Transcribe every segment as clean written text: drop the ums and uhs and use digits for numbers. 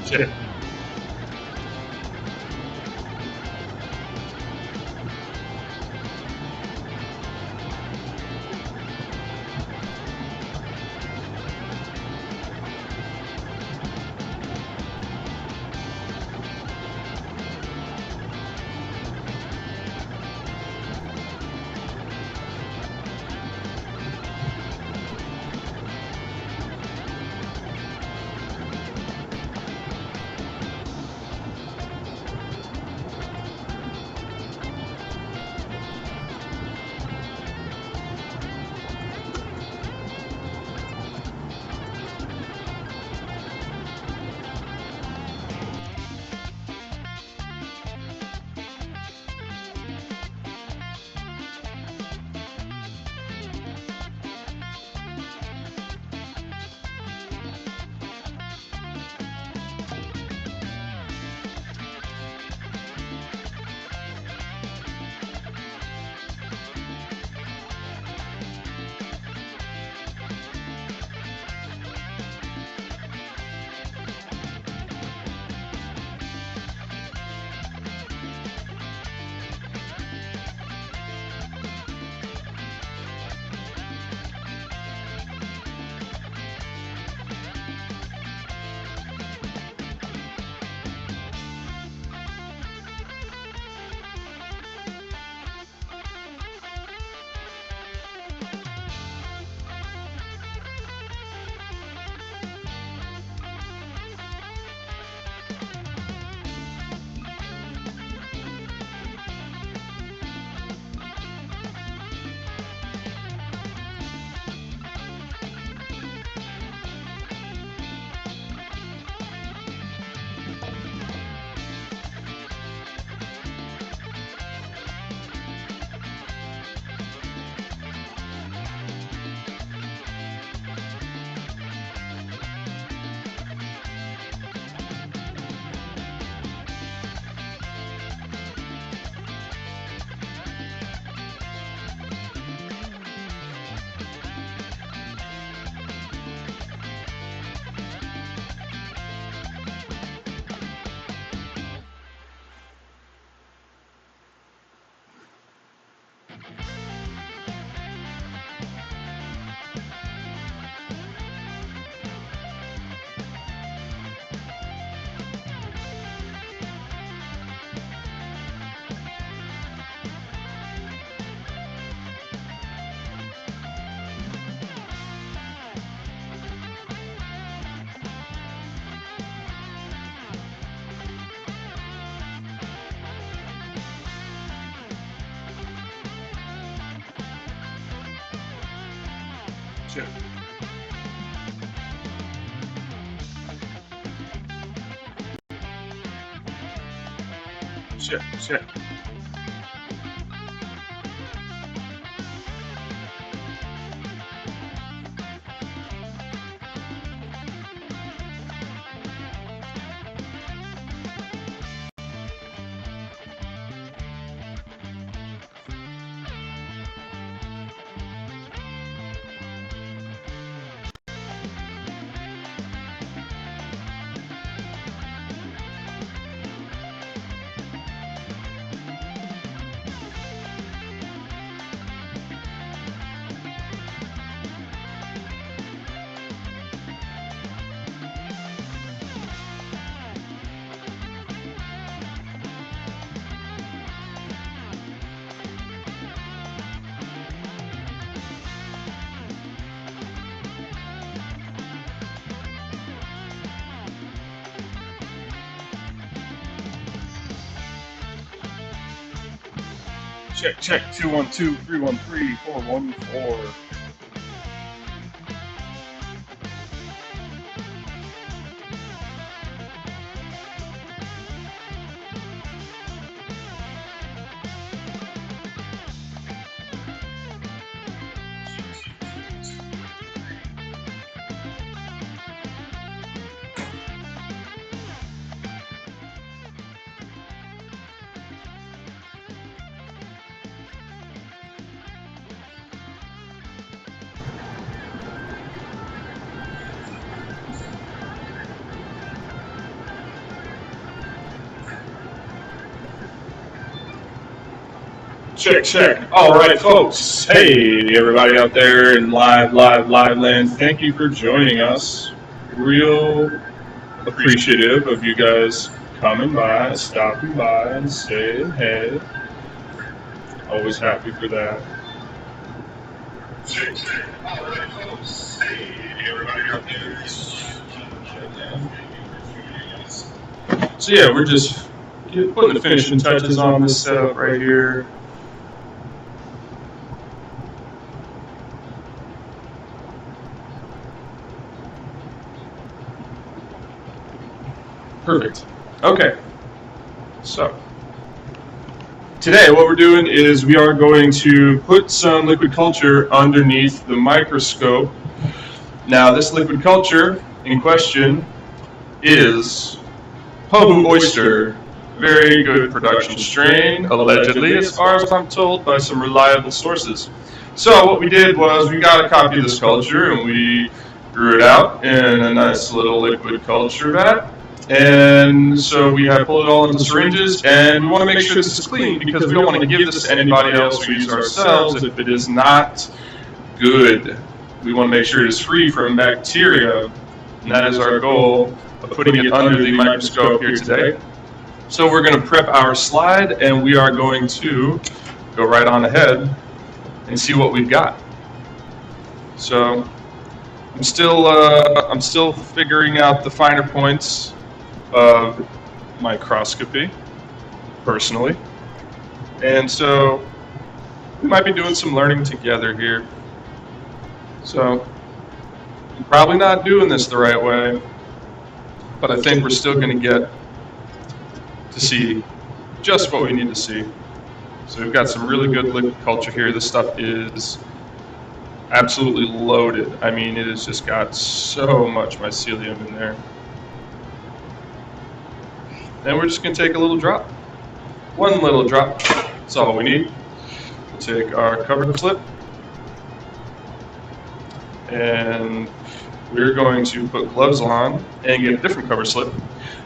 Check. Check. Check. Check. Check, check, 212-313-414. Check, check. All right, folks. Hey, everybody out there in live land. Thank you for joining us. Real appreciative of you guys coming by, stopping by, and saying hey. Always happy for that. Check, check. All right, folks. Hey, everybody out there. So yeah, we're just putting the finishing touches on this setup right here. Perfect. Okay. So today what we're doing is we are going to put some liquid culture underneath the microscope. Now this liquid culture in question is PoHu Oyster. Very good production strain, allegedly, as far as I'm told by some reliable sources. So what we did was we got a copy of this culture and we grew it out in a nice little liquid culture vat. And so we have pulled it all into syringes, and we want to make sure this is clean because we don't want to give this to anybody else or use ourselves if it is not good. We want to make sure it is free from bacteria, and that is our goal of putting it under the microscope here today. So we're going to prep our slide, and we are going to go right on ahead and see what we've got. So I'm still figuring out the finer points of microscopy, personally, and so we might be doing some learning together here. So I'm probably not doing this the right way, but I think we're still going to get to see just what we need to see. So we've got some really good liquid culture here. This stuff is absolutely loaded. I mean, it has just got so much mycelium in there. And we're just going to take a little drop. One little drop. That's all we need. We'll take our cover slip. And we're going to put gloves on and get a different cover slip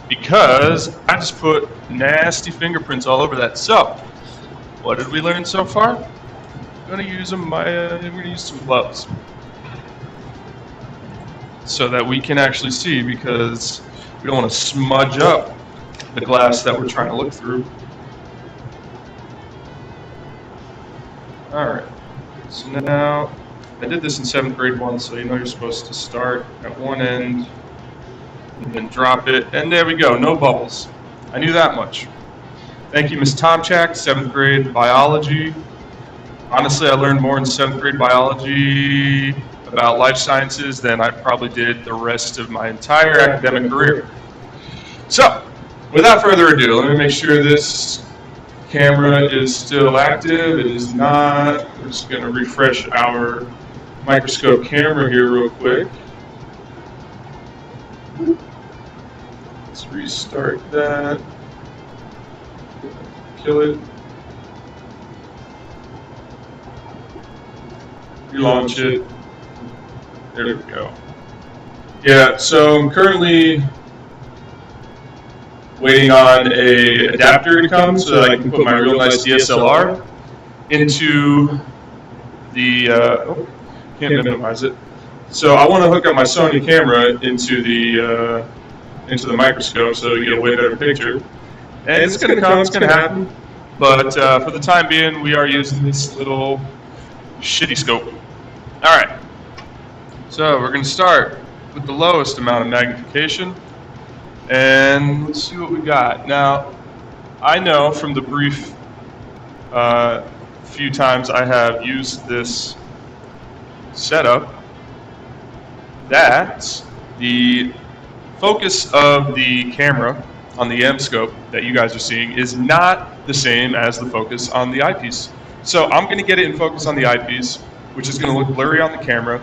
because I just put nasty fingerprints all over that. So, what did we learn so far? I'm going to use some gloves so that we can actually see, because we don't want to smudge up the glass that we're trying to look through. Alright, so now I did this in 7th grade once, so you know you're supposed to start at one end and then drop it, and there we go, no bubbles. I knew that much. Thank you, Ms. Tomchak, 7th grade biology. Honestly, I learned more in 7th grade biology about life sciences than I probably did the rest of my entire academic career. So, without further ado, let me make sure this camera is still active. It is not. We're just going to refresh our microscope camera here real quick. Let's restart that. Kill it. Relaunch it. There we go. Yeah, so I'm currently waiting on a adapter to come so that I can put my real nice DSLR into the, can't minimize it. So I want to hook up my Sony camera into the microscope so you get a way better picture. And it's going to come, it's going to happen. But for the time being, we are using this little shitty scope. All right. So we're going to start with the lowest amount of magnification. And let's see what we got. Now, I know from the brief few times I have used this setup that the focus of the camera on the M scope that you guys are seeing is not the same as the focus on the eyepiece. So I'm going to get it in focus on the eyepiece, which is going to look blurry on the camera,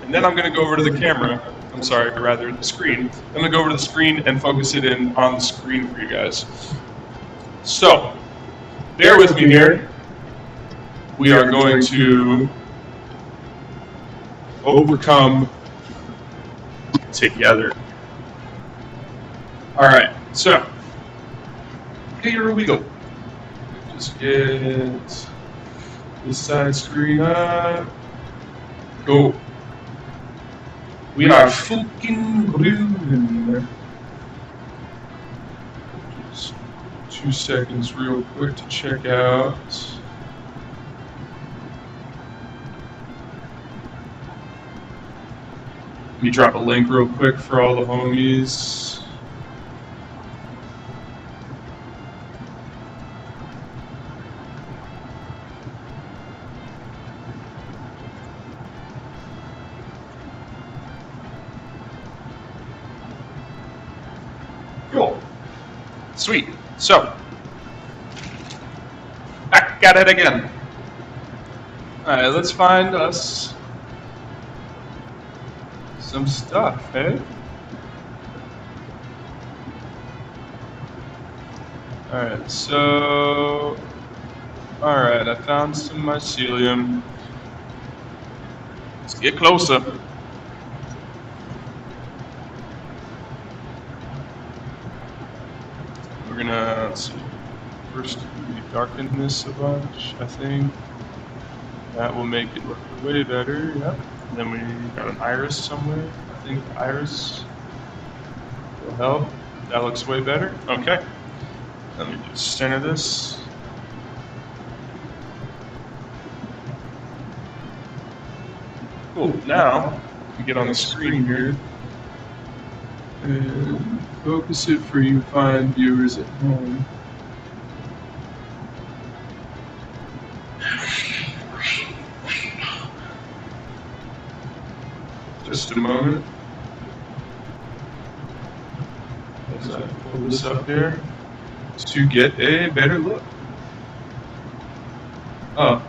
and then I'm going to go over to the camera. I'm sorry, rather the screen. I'm going to go over to the screen and focus it in on the screen for you guys. So, bear with me here. We are going to overcome together. All right, so here we go. Just get this side screen up. Cool. We are fucking grooving. Just 2 seconds real quick to check out. Let me drop a link real quick for all the homies. Cool. Sweet. So, back at it again. Alright, let's find us some stuff, eh? Alright, so... Alright, I found some mycelium. Let's get closer. We're gonna, let's see, first we darken this a bunch, I think. That will make it look way better, yep. And then we got an iris somewhere. I think the iris will help. That looks way better. Okay. Let me just center this. Cool. Now, we get on the screen here and focus it for you fine viewers at home. Just a moment. As I pull this up here to get a better look. Oh.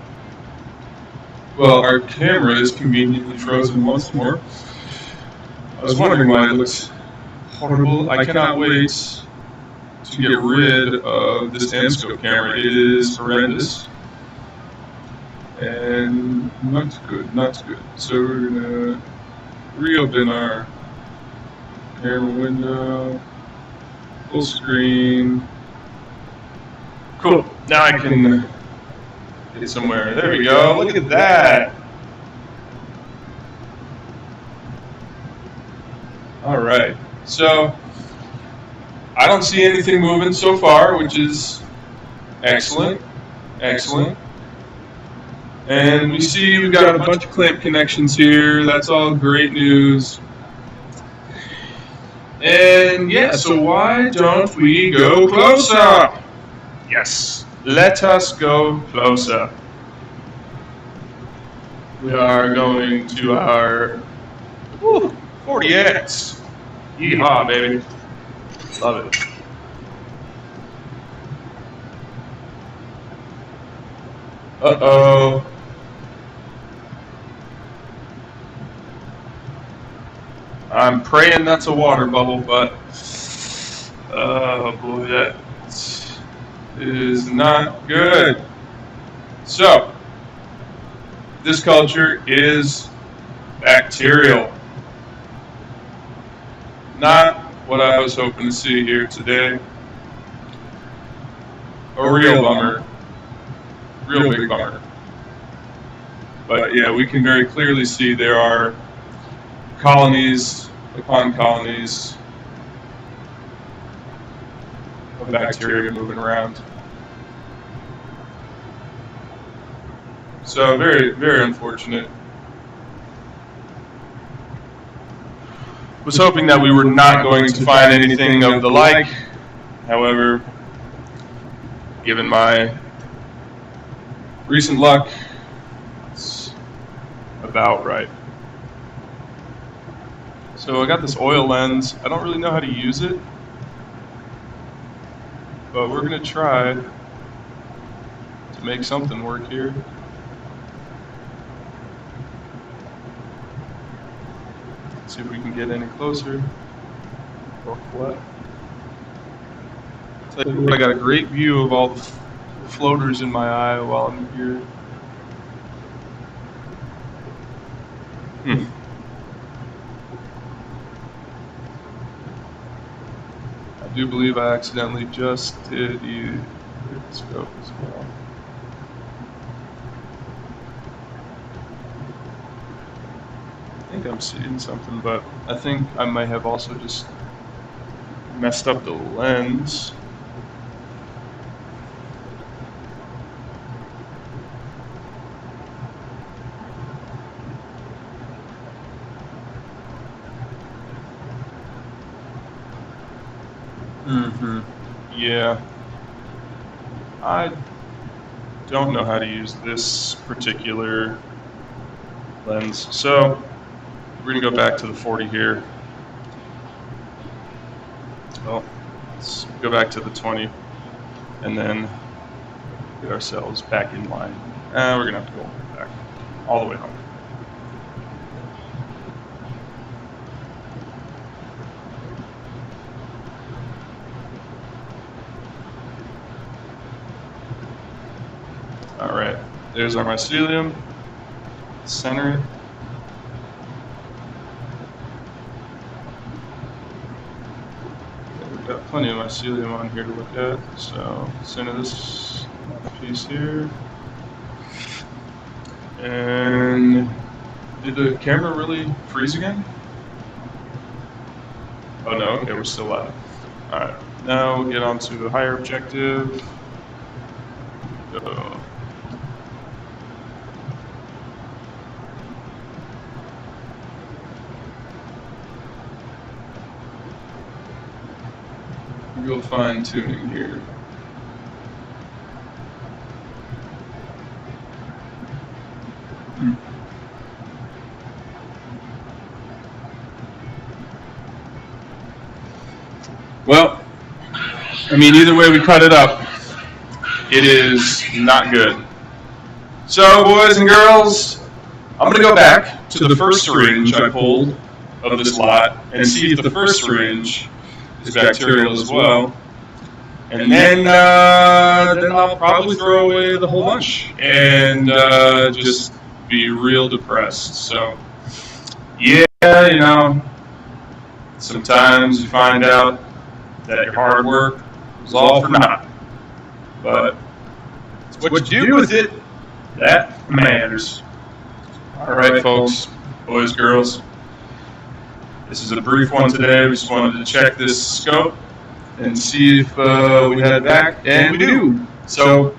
Well, our camera is conveniently frozen once more. I was wondering why it looks horrible. I cannot wait to get rid of this Amscope camera. It is horrendous. And not good, not good. So we're gonna reopen our camera window, full screen. Cool. Now I can get somewhere. There we go. Look at that. All right. So I don't see anything moving so far, which is excellent. Excellent. And we see we've got a bunch of clamp connections here. That's all great news. And yeah, so why don't we go closer? Yes, let us go closer. We are going to our 40X. Yeehaw, baby. Love it. Uh-oh. I'm praying that's a water bubble, but oh boy, that is not good. So, this culture is bacterial. Not what I was hoping to see here today. A real bummer. Real big bummer. But yeah, we can very clearly see there are colonies upon colonies of bacteria moving around. So very, very unfortunate. Was hoping that we were not going to find anything of the like. However, given my recent luck, it's about right. So I got this oil lens. I don't really know how to use it, but we're gonna try to make something work here. Let's see if we can get any closer. Or what? Tell you what, I got a great view of all the floaters in my eye while I'm here. I do believe I accidentally just did use the scope as well. think I'm seeing something, but I think I might have also just messed up the lens. Yeah. I don't know how to use this particular lens. So we're gonna go back to the 40 here. Well, let's go back to the 20 and then get ourselves back in line. We're gonna have to go back all the way home. All right, there's our mycelium. Center it. We've got plenty of mycelium on here to look at, so center this piece here. And did the camera really freeze again? Oh no, okay, we're still live. Alright, now we'll get on to the higher objective. Go. Real fine tuning here. Well, I mean, either way we cut it up, it is not good. So, boys and girls, I'm going to go back to the first syringe I pulled of this lot and see if the first syringe is bacterial as well. And then I'll probably throw away the whole bunch and just be real depressed. So, yeah, you know, sometimes you find out that your hard work was all for naught. But what you do with it, that matters. All right, folks, boys, girls. This is a brief one today. We just wanted to check this scope and see if we had back, and we do. So